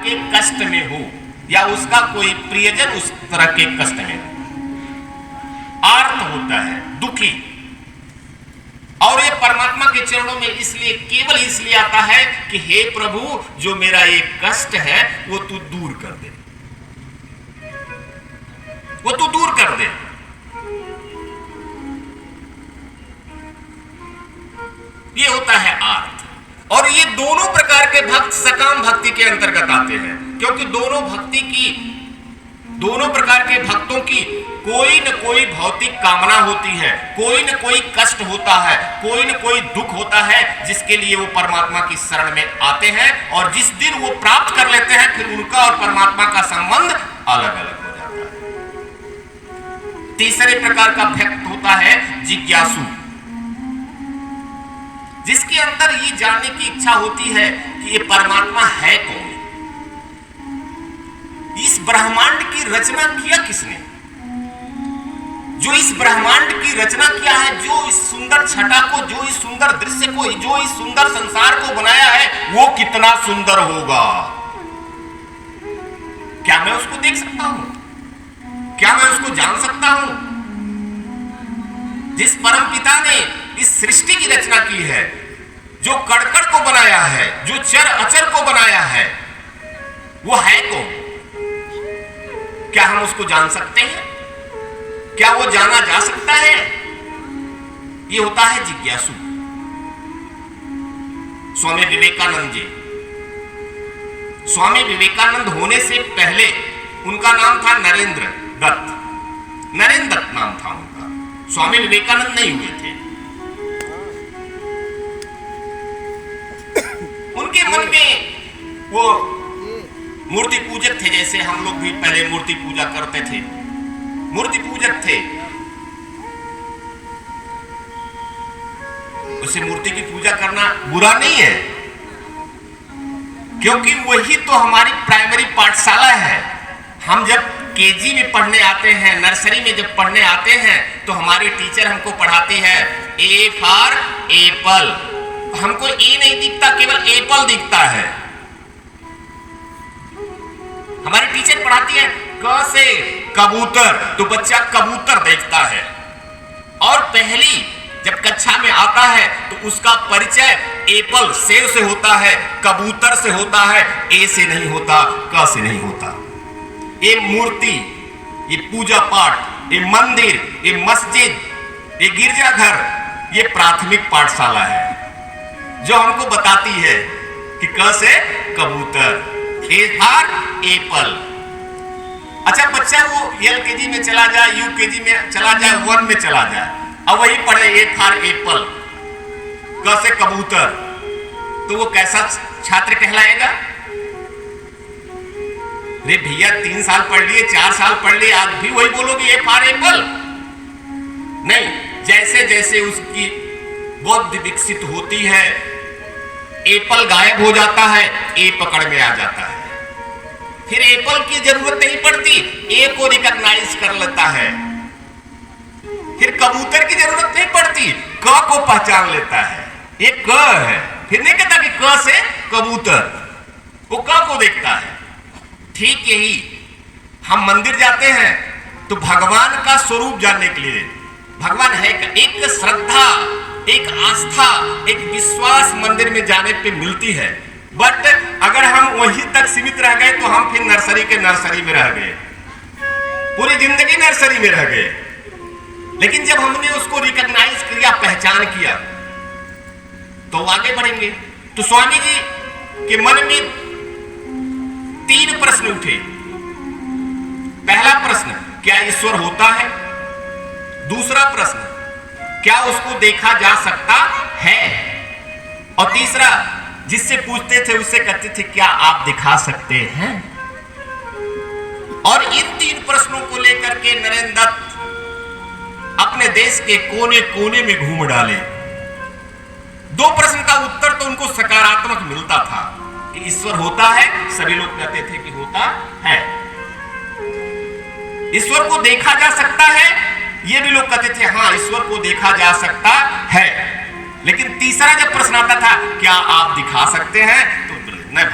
के कष्ट में हो या उसका कोई प्रियजन उस तरह के कष्ट में हो, आर्त होता है, दुखी। और ये परमात्मा के चरणों में इसलिए, केवल इसलिए आता है कि हे प्रभु, जो मेरा ये कष्ट है वो तू दूर कर दे, वो तू दूर कर दे। ये होता है आर्त। और ये दोनों प्रकार के भक्त सकाम भक्ति के अंतर्गत आते हैं, क्योंकि दोनों प्रकार के भक्तों की कोई न कोई भौतिक कामना होती है, कोई न कोई कष्ट होता है, कोई न कोई दुख होता है, जिसके लिए वो परमात्मा की शरण में आते हैं। और जिस दिन वो प्राप्त कर लेते हैं, फिर उनका और परमात्मा का संबंध अलग अलग हो जाता है। तीसरे प्रकार का भक्त होता है जिज्ञासु, जिसके अंदर ये जानने की इच्छा होती है कि ये परमात्मा है कौन, इस ब्रह्मांड की रचना किया किसने, जो इस ब्रह्मांड की रचना किया है, जो इस सुंदर छटा को, जो इस सुंदर दृश्य को, जो इस सुंदर संसार को बनाया है, वो कितना सुंदर होगा। क्या मैं उसको देख सकता हूं? क्या मैं उसको जान सकता हूं? जिस परम पिता ने इस सृष्टि की रचना की है, जो कड़कड़ को बनाया है, जो चर अचर को बनाया है, वो है कौन? क्या हम उसको जान सकते हैं? क्या वो जाना जा सकता है? ये होता है जिज्ञासु। स्वामी विवेकानंद जी, स्वामी विवेकानंद होने से पहले उनका नाम था नरेंद्र दत्त, नरेंद्र दत्त नाम था उनका। स्वामी विवेकानंद नहीं हुए थे। उनके मन में वो मूर्ति पूजक थे, जैसे हम लोग भी पहले मूर्ति पूजा करते थे, मूर्ति पूजक थे। उसे मूर्ति की पूजा करना बुरा नहीं है, क्योंकि वही तो हमारी प्राइमरी पाठशाला है। हम जब केजी में पढ़ने आते हैं, नर्सरी में जब पढ़ने आते हैं, तो हमारे टीचर हमको पढ़ाते हैं ए फॉर एप्पल। हमको ए नहीं दिखता, केवल एप्पल दिखता है। हमारी टीचर पढ़ाती है क से कबूतर, तो बच्चा कबूतर देखता है। और पहली जब कक्षा में आता है तो उसका परिचय एप्पल सेव से होता है, कबूतर से होता है, ए से नहीं होता, क से नहीं होता। ये मूर्ति, ये पूजा पाठ, ये मंदिर, ये मस्जिद, ये गिरजाघर, ये प्राथमिक पाठशाला है, जो हमको बताती है कि क से कबूतर, ए फॉर एप्पल। अच्छा, बच्चा वो एलकेजी में चला जाए, यूकेजी में चला जाए, 1 में चला जाए, अब वही पढ़े ए फॉर एप्पल, क से कबूतर, तो वो कैसा छात्र कहलाएगा? रे भैया 3 साल पढ़ लिए, 4 साल पढ़ लिए, आज भी वही बोलोगे ए फॉर एप्पल? नहीं, जैसे जैसे उसकी बुद्धि विकसित होती है, एप्पल गायब हो जाता है, ए पकड़ में आ जाता है। फिर एप्पल की जरूरत नहीं पड़ती, ए को रिकॉग्नाइज कर लेता है। फिर कबूतर की जरूरत नहीं पड़ती, क को पहचान लेता है, ये क है। फिर नहीं कहता कि क से कबूतर, वो क को देखता है। ठीक यही हम मंदिर जाते हैं तो भगवान का स्वरूप जानने के लिए, भगवान है का एक श्रद्धा, एक आस्था, एक विश्वास मंदिर में जाने पे मिलती है। बट अगर हम वहीं तक सीमित रह गए तो हम फिर नर्सरी के नर्सरी में रह गए, पूरी जिंदगी नर्सरी में रह गए। लेकिन जब हमने उसको रिकॉग्नाइज किया, पहचान किया, तो आगे बढ़ेंगे। तो स्वामी जी के मन में 3 प्रश्न उठे। पहला प्रश्न, क्या ईश्वर होता है? दूसरा प्रश्न, क्या उसको देखा जा सकता है? और तीसरा, जिससे पूछते थे उससे कहते थे क्या आप दिखा सकते हैं? और इन 3 प्रश्नों को लेकर के नरेंद्र दत्त अपने देश के कोने कोने में घूम डाले। 2 प्रश्न का उत्तर तो उनको सकारात्मक मिलता था कि ईश्वर होता है, सभी लोग कहते थे कि होता है। ईश्वर को देखा जा सकता है, ये भी लोग कहते थे हाँ ईश्वर को देखा जा सकता है। लेकिन तीसरा जब प्रश्न आता था क्या आप दिखा सकते हैं, तो नहीं,